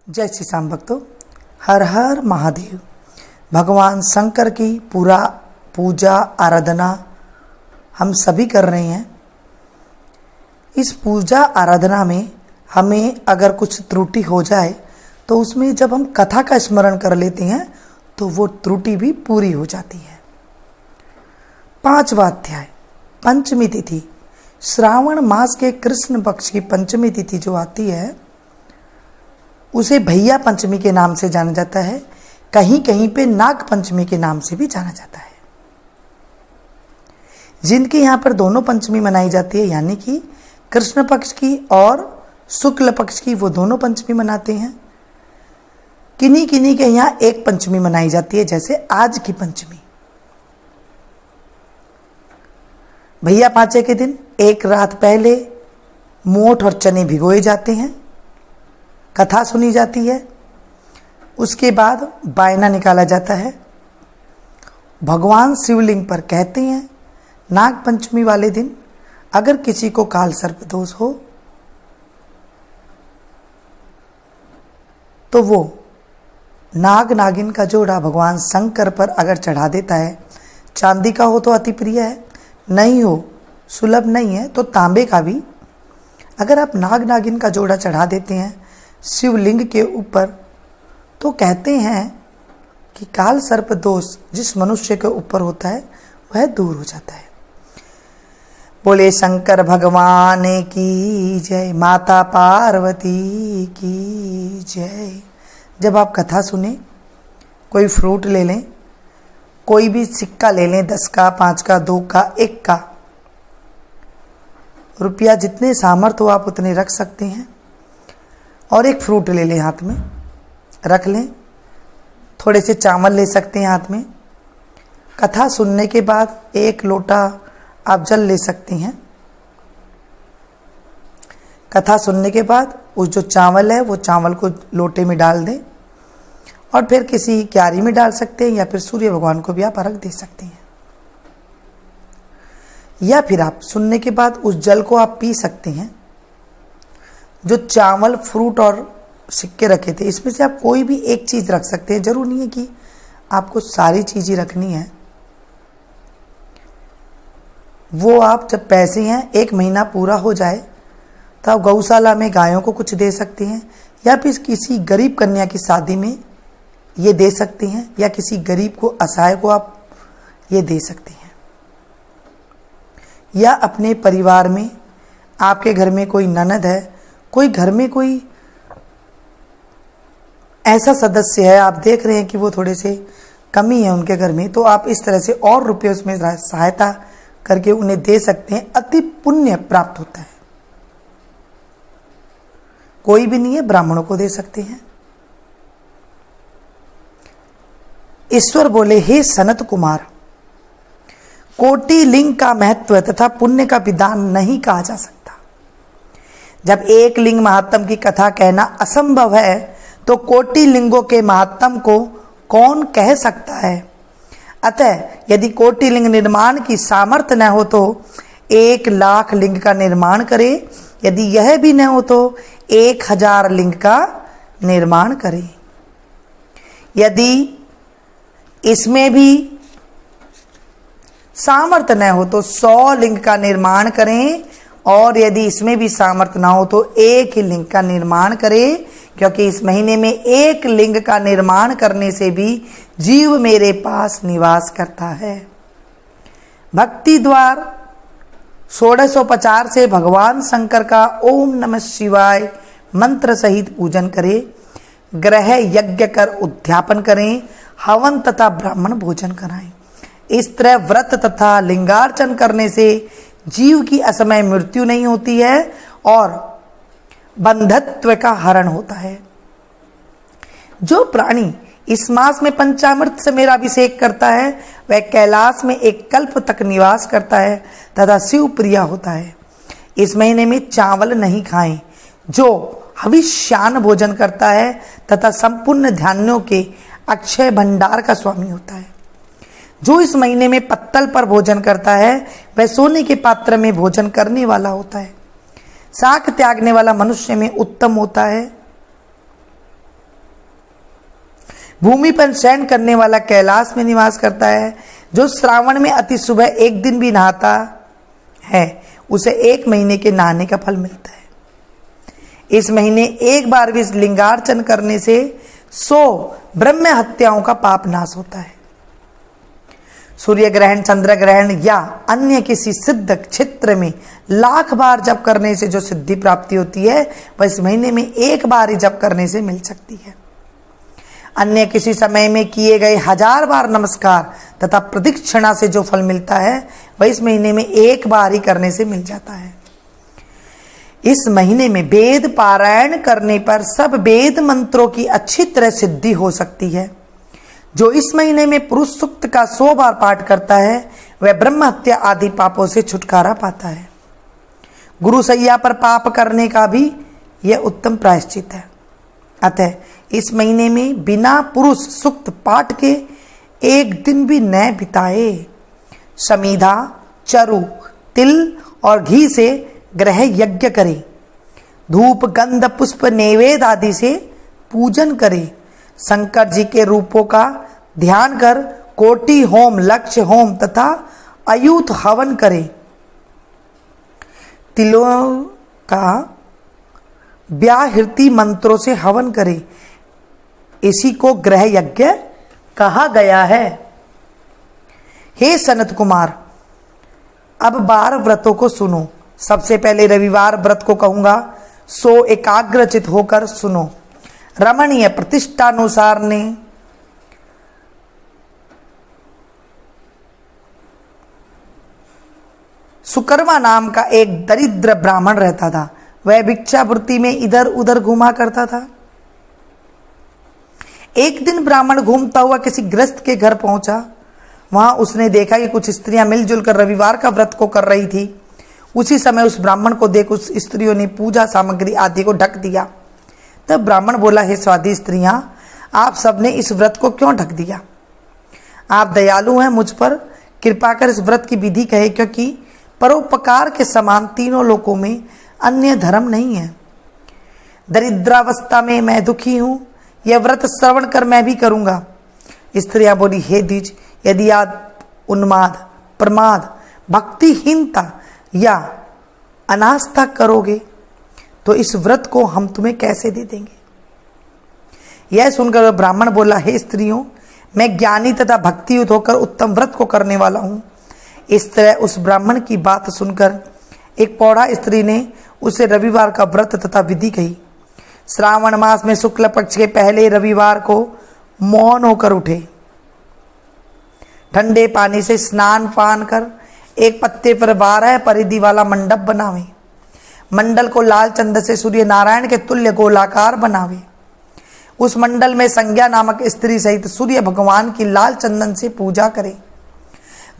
जय श्री श्याम भक्तों, हर हर महादेव। भगवान शंकर की पूरा पूजा आराधना हम सभी कर रहे हैं। इस पूजा आराधना में हमें अगर कुछ त्रुटि हो जाए तो उसमें जब हम कथा का स्मरण कर लेते हैं तो वो त्रुटि भी पूरी हो जाती है। 5वां अध्याय, पंचमी तिथि। श्रावण मास के कृष्ण पक्ष की पंचमी तिथि जो आती है उसे भैया पंचमी के नाम से जाना जाता है। कहीं कहीं पे नाग पंचमी के नाम से भी जाना जाता है। जिनके यहाँ पर दोनों पंचमी मनाई जाती है, यानी कि कृष्ण पक्ष की और शुक्ल पक्ष की, वो दोनों पंचमी मनाते हैं। किन्हीं किन्हीं के यहाँ एक पंचमी मनाई जाती है, जैसे आज की पंचमी। भैया पांचे के दिन एक रात पहले मोठ और चने भिगोए जाते हैं, कथा सुनी जाती है। उसके बाद बायना निकाला जाता है। भगवान शिवलिंग पर कहते हैं नाग पंचमी वाले दिन अगर किसी को काल सर्प दोष हो तो वो नाग नागिन का जोड़ा भगवान शंकर पर अगर चढ़ा देता है, चांदी का हो तो अति प्रिय है, नहीं हो सुलभ नहीं है तो तांबे का भी, अगर आप नाग नागिन का जोड़ा चढ़ा देते हैं शिवलिंग के ऊपर तो कहते हैं कि काल सर्प दोष जिस मनुष्य के ऊपर होता है वह दूर हो जाता है। बोले शंकर भगवान की जय, माता पार्वती की जय। जब आप कथा सुने, कोई फ्रूट ले लें, कोई भी सिक्का ले लें, 10 का, 5 का, 2 का, 1 का रुपया, जितने सामर्थ्य हो आप उतने रख सकते हैं। और एक फ्रूट ले लें, हाथ में रख लें। थोड़े से चावल ले सकते हैं हाथ में। कथा सुनने के बाद 1 लोटा आप जल ले सकते हैं। कथा सुनने के बाद उस जो चावल है वो चावल को लोटे में डाल दें और फिर किसी क्यारी में डाल सकते हैं, या फिर सूर्य भगवान को भी आप अर्घ दे सकते हैं। या फिर आप सुनने के बाद उस जल को आप पी सकते हैं। जो चावल, फ्रूट और सिक्के रखे थे, इसमें से आप कोई भी एक चीज़ रख सकते हैं। जरूर नहीं है कि आपको सारी चीज़ें रखनी है। वो आप जब पैसे हैं 1 महीना पूरा हो जाए तो आप गौशाला में गायों को कुछ दे सकते हैं, या फिर किसी गरीब कन्या की शादी में ये दे सकते हैं, या किसी गरीब को, असहाय को आप ये दे सकते हैं। या अपने परिवार में, आपके घर में कोई ननद है, कोई घर में कोई ऐसा सदस्य है, आप देख रहे हैं कि वो थोड़े से कमी है उनके घर में, तो आप इस तरह से और रुपये उसमें सहायता करके उन्हें दे सकते हैं। अति पुण्य प्राप्त होता है। कोई भी नहीं है, ब्राह्मणों को दे सकते हैं। ईश्वर बोले, हे सनत कुमार, कोटि लिंग का महत्व तथा पुण्य का विधान नहीं कहा जा सकता। जब एक लिंग महात्म की कथा कहना असंभव है तो कोटि लिंगों के महात्म को कौन कह सकता है। अतः यदि कोटि लिंग निर्माण की सामर्थ्य न हो तो 1 लाख लिंग का निर्माण करे। यदि यह भी न हो तो 1000 लिंग का निर्माण करे। यदि इसमें भी सामर्थ्य न हो तो 100 लिंग का निर्माण करें, और यदि इसमें भी सामर्थ्य ना हो तो 1 ही लिंग का निर्माण करें, क्योंकि इस महीने में 1 लिंग का निर्माण करने से भी जीव मेरे पास निवास करता है। भक्ति द्वार 1650 से भगवान शंकर का ओम नमः शिवाय मंत्र सहित पूजन करें, ग्रह यज्ञ कर उद्यापन करें, हवन तथा ब्राह्मण भोजन कराएं। इस तरह व्रत तथा लिंगार्चन करने से जीव की असमय मृत्यु नहीं होती है और बंधत्व का हरण होता है। जो प्राणी इस मास में पंचामृत से मेरा अभिषेक करता है वह कैलाश में 1 कल्प तक निवास करता है तथा शिव प्रिया होता है। इस महीने में चावल नहीं खाएं। जो हविष्यान्न भोजन करता है तथा संपूर्ण धान्यों के अक्षय भंडार का स्वामी होता है। जो इस महीने में पत्तल पर भोजन करता है वह सोने के पात्र में भोजन करने वाला होता है। शाक त्यागने वाला मनुष्य में उत्तम होता है। भूमि पर शयन करने वाला कैलाश में निवास करता है। जो श्रावण में अति सुबह एक दिन भी नहाता है उसे 1 महीने के नहाने का फल मिलता है। इस महीने एक बार भी लिंगार्चन करने से 100 ब्रह्म हत्याओं का पाप नाश होता है। सूर्य ग्रहण, चंद्र ग्रहण या अन्य किसी सिद्ध क्षेत्र में लाख बार जप करने से जो सिद्धि प्राप्ति होती है वह इस महीने में एक बार ही जप करने से मिल सकती है। अन्य किसी समय में किए गए 1000 बार नमस्कार तथा प्रदक्षिणा से जो फल मिलता है वह इस महीने में एक बार ही करने से मिल जाता है। इस महीने में वेद पारायण करने पर सब वेद मंत्रों की अच्छी तरह सिद्धि हो सकती है। जो इस महीने में पुरुष सूक्त का 100 बार पाठ करता है वह ब्रह्म हत्या आदि पापों से छुटकारा पाता है। गुरु सैया पर पाप करने का भी यह उत्तम प्रायश्चित है। अतः इस महीने में बिना पुरुष सूक्त पाठ के एक दिन भी न बिताए। समीधा, चरु, तिल और घी से ग्रह यज्ञ करे। धूप, गंध, पुष्प, नैवेद्य आदि से पूजन करे। शंकर जी के रूपों का ध्यान कर कोटि होम, लक्ष्य होम तथा अयूथ हवन करे। तिलों का व्याहृति मंत्रों से हवन करे। इसी को ग्रह यज्ञ कहा गया है। हे सनत कुमार, अब 12 व्रतों को सुनो। सबसे पहले रविवार व्रत को कहूंगा, सो एकाग्रचित होकर सुनो। रमणीय प्रतिष्ठानुसार ने सुकर्मा नाम का एक दरिद्र ब्राह्मण रहता था। वह भिक्षावृत्ति में इधर उधर घूमा करता था। एक दिन ब्राह्मण घूमता हुआ किसी गृहस्थ के घर पहुंचा। वहां उसने देखा कि कुछ स्त्रियां मिलजुल कर रविवार का व्रत को कर रही थी। उसी समय उस ब्राह्मण को देख उस स्त्रियों ने पूजा सामग्री आदि को ढक दिया। तब ब्राह्मण बोला, हे स्वादी स्त्रियां, आप सबने इस व्रत को क्यों ढक दिया? आप दयालु हैं, मुझ पर कृपा कर इस व्रत की विधि कहे, क्योंकि परोपकार के समान तीनों लोकों में अन्य धर्म नहीं है। दरिद्रावस्था में मैं दुखी हूं, यह व्रत श्रवण कर मैं भी करूंगा। स्त्रियां बोली, हे द्विज, यदि आप उन्माद, प्रमाद, भक्तिहीनता या अनास्था करोगे तो इस व्रत को हम तुम्हें कैसे दे देंगे। यह सुनकर वह ब्राह्मण बोला, हे स्त्रियों, मैं ज्ञानी तथा भक्तियुत होकर उत्तम व्रत को करने वाला हूं। इस तरह उस ब्राह्मण की बात सुनकर एक पौढ़ा स्त्री ने उसे रविवार का व्रत तथा विधि कही। श्रावण मास में शुक्ल पक्ष के पहले रविवार को मौन होकर उठे, ठंडे पानी से स्नान पान कर एक पत्ते पर 12 परिधि वाला मंडप बनावे। मंडल को लाल चंदन से सूर्य नारायण के तुल्य गोलाकार बनावे। उस मंडल में संज्ञा नामक स्त्री सहित सूर्य भगवान की लाल चंदन से पूजा करे।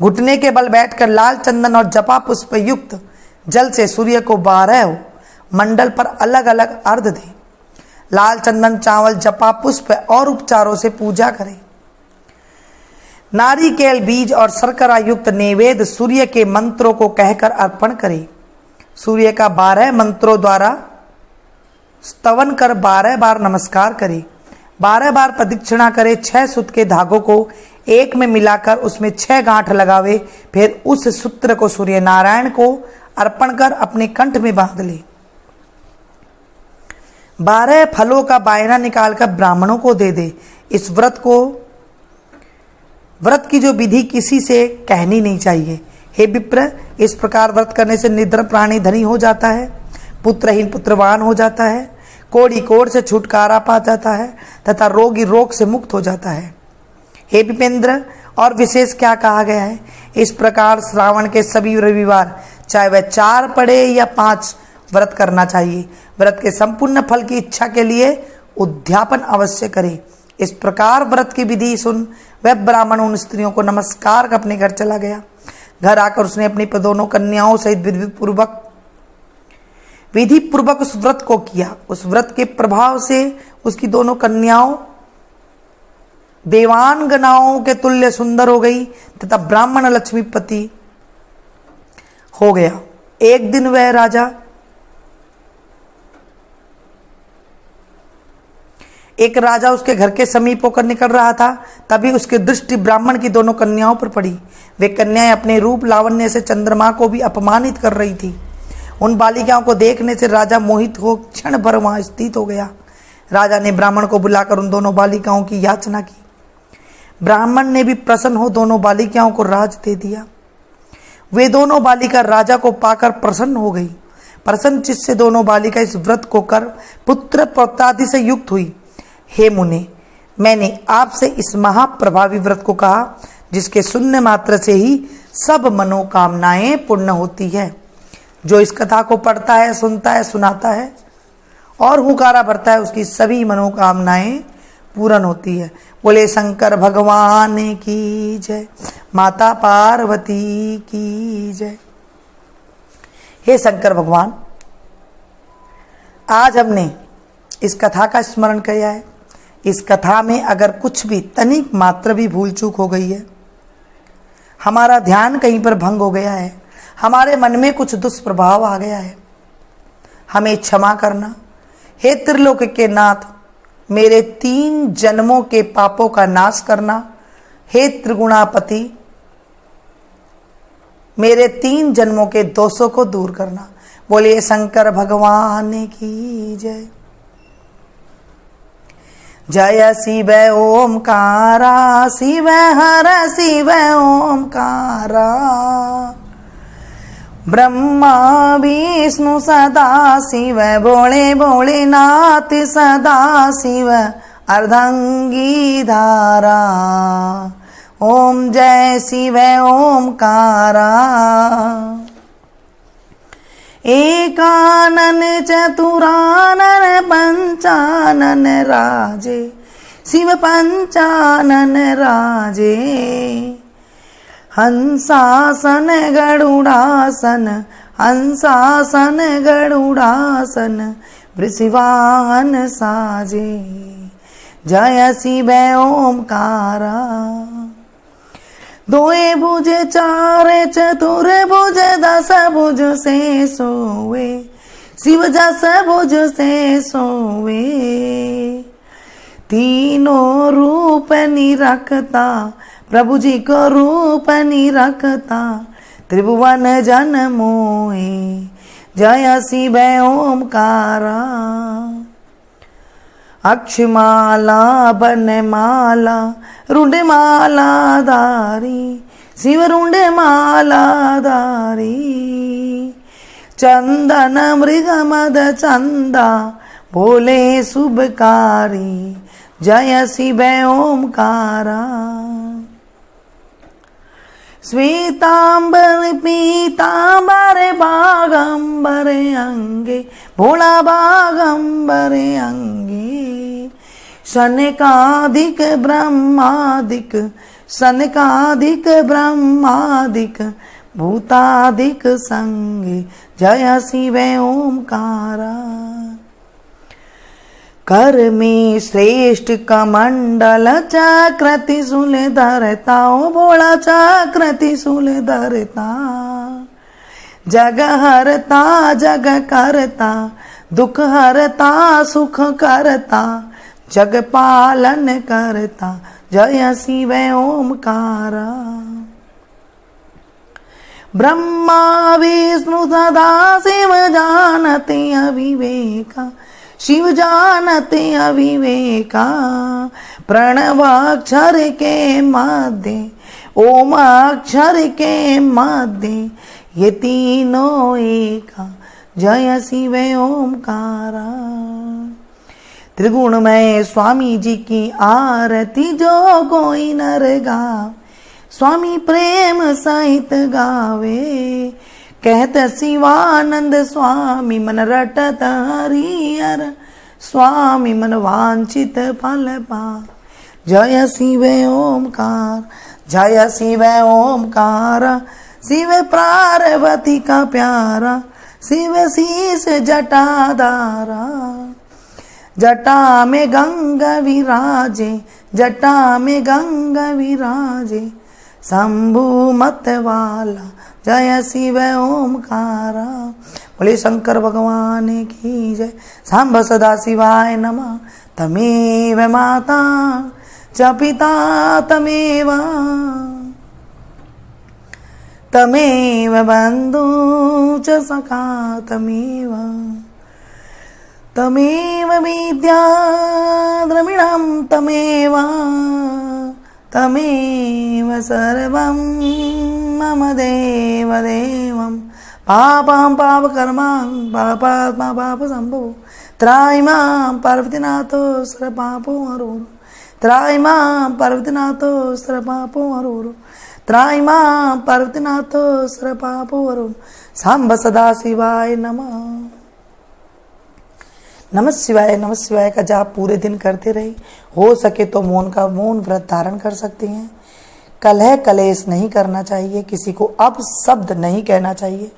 घुटने के बल बैठकर लाल चंदन और जपा पुष्प युक्त जल से सूर्य को 12 मंडल पर अलग अलग अर्घ दे। लाल चंदन, चावल, जपा पुष्प और उपचारों से पूजा करें। नारिकेल बीज और शर्करा युक्त नैवेद्य सूर्य के मंत्रों को कहकर अर्पण करें। सूर्य का 12 मंत्रों द्वारा स्तवन कर 12 बार नमस्कार करें। 12 बार प्रदक्षिणा करे। 6 सूत के धागों को एक में मिलाकर उसमें 6 गांठ लगावे। फिर उस सूत्र को सूर्य नारायण को अर्पण कर अपने कंठ में बांध ले। 12 फलों का बायना निकालकर ब्राह्मणों को दे दे। इस व्रत की जो विधि किसी से कहनी नहीं चाहिए। हे विप्र, इस प्रकार व्रत करने से निधन प्राणी धनी हो जाता है, पुत्रहीन पुत्रवान हो जाता है, कोढ़ी कोढ़ से छुटकारा पा जाता है तथा रोगी रोग से मुक्त हो जाता है। हे विपेंद्र, और विशेष क्या कहा गया है? इस प्रकार श्रावण के सभी रविवार, चाहे वह 4 पड़े या 5, व्रत करना चाहिए। व्रत के संपूर्ण फल की इच्छा के लिए उद्यापन अवश्य करे। इस प्रकार व्रत की विधि सुन वह ब्राह्मण उन स्त्रियों को नमस्कार कर अपने घर चला गया। घर आकर उसने अपनी दोनों कन्याओं सहित विधि पूर्वक उस व्रत को किया। उस व्रत के प्रभाव से उसकी दोनों कन्याओं देवांगनाओं के तुल्य सुंदर हो गई तथा ब्राह्मण लक्ष्मीपति हो गया। एक दिन वह राजा एक राजा उसके घर के समीप होकर निकल रहा था, तभी उसकी दृष्टि ब्राह्मण की दोनों कन्याओं पर पड़ी। वे कन्याएं अपने रूप लावण्य से चंद्रमा को भी अपमानित कर रही थी। उन बालिकाओं को देखने से राजा मोहित हो क्षण भर वहां स्थित हो गया। राजा ने ब्राह्मण को बुलाकर उन दोनों बालिकाओं की याचना की। ब्राह्मण ने भी प्रसन्न हो दोनों बालिकाओं को राज दे दिया। वे दोनों बालिका राजा को पाकर प्रसन्न हो गई। प्रसन्न चित्त से दोनों बालिका इस व्रत को कर पुत्र पौत्रादि से युक्त हुई। हे मुने, मैंने आपसे इस महाप्रभावी व्रत को कहा जिसके सुनने मात्र से ही सब मनोकामनाएं पूर्ण होती है। जो इस कथा को पढ़ता है, सुनता है, सुनाता है और हुंकारा भरता है, उसकी सभी मनोकामनाएं पूर्ण होती है। बोले शंकर भगवान की जय, माता पार्वती की जय। हे शंकर भगवान, आज हमने इस कथा का स्मरण किया है। इस कथा में अगर कुछ भी तनिक मात्र भी भूल चूक हो गई है, हमारा ध्यान कहीं पर भंग हो गया है, हमारे मन में कुछ दुष्प्रभाव आ गया है, हमें क्षमा करना। हे त्रिलोक के नाथ, मेरे 3 जन्मों के पापों का नाश करना। हे त्रिगुणापति, मेरे 3 जन्मों के दोषों को दूर करना। बोलिए शंकर भगवान की जय। जय शिव ओमकारा, शिव हर शिव ओमकारा। ब्रह्मा विष्णु सदा शिव, भोले भोलेनाथ सदा शिव, अर्धंगी धारा। ओम जय शिव ओमकारा। एकानन चतुरानन पंचानन राजे, शिव पंचानन राजे। हंसासन गरुड़ासन, हंसासन गरुड़ासन, वृषिवाहन साजे। जय शिव ओमकारा। दोए भुज चार चतुर भुज, 10 भुज से सोवे, शिव 10 भुज से सोवे। तीनों रूप निरखता, प्रभु जी को रूप निरखता, त्रिभुवन जन मोहे। जय शिव ओमकारा। अक्षमाला बनमाला, रुंडमाला धारी, शिव रुंडमाला धारी। चंदन मृग मद चंदा, भोले शुभकारी। जय शिव ओमकारा। श्वेतांबर पीतांबर बागंबर अंगे, भोला बागंबर अंगे। शनकादिक ब्रह्मादिक, शनकादिक ब्रह्मादिक, भूतादिक संगे। जय शिव ओमकारा। कर में श्रेष्ठ कमंडल, चक्र त्रिशूल धरता, ओ भोला चक्र त्रिशूल धरता। जग हरता जग करता, दुख हरता सुख करता, जग पालन करता। जय शिव ओमकारा। ब्रह्मा विष्णु सदा शिव, जानते अविवेका, शिव जानते अविवेका। प्रणवाक्षर के मध्य, ओम अक्षर के मध्य, ये तीनों एका। जय शिव ओमकारा। त्रिगुणमय स्वामी जी की आरती जो कोई नर गावे, स्वामी प्रेम सहित गावे। कहत शिवानंद स्वामी, मन रटत हरिहर स्वामी, मन वांछित फल पा। जय शिव ओमकार, जय शिव ओमकार। शिव पार्वती का प्यारा, शिव शीस जटाधारा। जटा में गंगा विराजे, जटा में गंगा विराजे, शंभु मत वाला। जय शिव ओमकारा। बोले शंकर भगवान की जय। सांब सदा शिवाय नमः। तमेव माता च पिता तमेव तमेव बन्धु च सखा तमेव तमेव विद्या द्रविणं तमेव तमेव सर्वं मम देवदेवं पापं पापकर्मां पापात्मा पापसम्भवो त्रायिमां पार्वतीनाथो सर्वपापो हरो त्रायिमां पार्वतीनाथो सर्वपापो हरो त्रायिमां पार्वतीनाथो सर्वपापो हरो सांब सदा शिवाय नमः। नमः शिवाय का जाप पूरे दिन करते रहे। हो सके तो मौन व्रत धारण कर सकते हैं। कलह कलेश नहीं करना चाहिए, किसी को अपशब्द नहीं कहना चाहिए,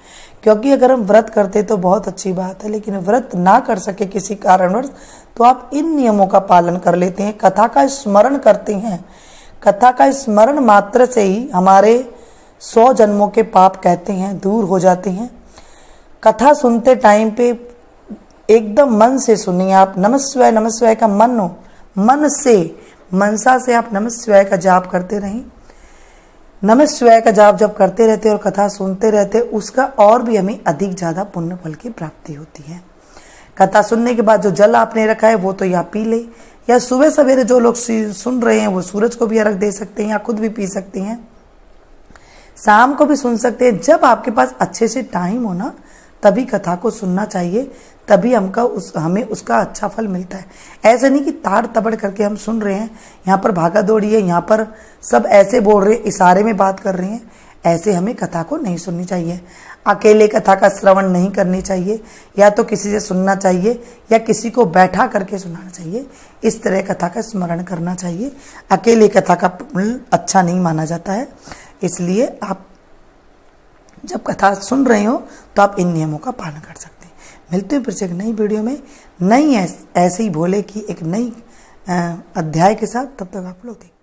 क्योंकि अगर हम व्रत करते तो बहुत अच्छी बात है, लेकिन व्रत ना कर सके किसी कारणवश तो आप इन नियमों का पालन कर लेते हैं, कथा का स्मरण करते हैं। कथा का स्मरण मात्र से ही हमारे 100 जन्मों के पाप कहते हैं दूर हो जाते हैं। कथा सुनते टाइम पे एकदम मन से सुनिए आप। नमः शिवाय का मन से मनसा से आप नमः शिवाय का जाप करते रहें। नमः शिवाय का जाप जब करते रहते और कथा सुनते रहते, उसका और भी हमें अधिक ज़्यादा पुण्य फल की प्राप्ति होती है। कथा सुनने के बाद जो जल आपने रखा है वो तो या पी ले, या सुबह सवेरे जो लोग सुन रहे हैं वो सूरज को भी अर्घ दे सकते हैं या खुद भी पी सकते हैं, शाम को भी सुन सकते हैं। जब आपके पास अच्छे से टाइम हो ना, तभी कथा को सुनना चाहिए, तभी हमें उसका अच्छा फल मिलता है। ऐसे नहीं कि ताड़ तबड़ करके हम सुन रहे हैं, यहाँ पर भागा दौड़ी है, यहाँ पर सब ऐसे बोल रहे हैं, इशारे में बात कर रहे हैं, ऐसे हमें कथा को नहीं सुननी चाहिए। अकेले कथा का श्रवण नहीं करनी चाहिए, या तो किसी से सुनना चाहिए या किसी को बैठा करके सुनाना चाहिए। इस तरह कथा का स्मरण करना चाहिए। अकेले कथा का अच्छा नहीं माना जाता है, इसलिए आप जब कथा सुन रहे हो तो आप इन नियमों का पालन कर सकते हैं। मिलते हैं फिर से एक नई वीडियो में, नई ऐसे ही भोले की एक नई अध्याय के साथ। तब तक आप लोग देखिए।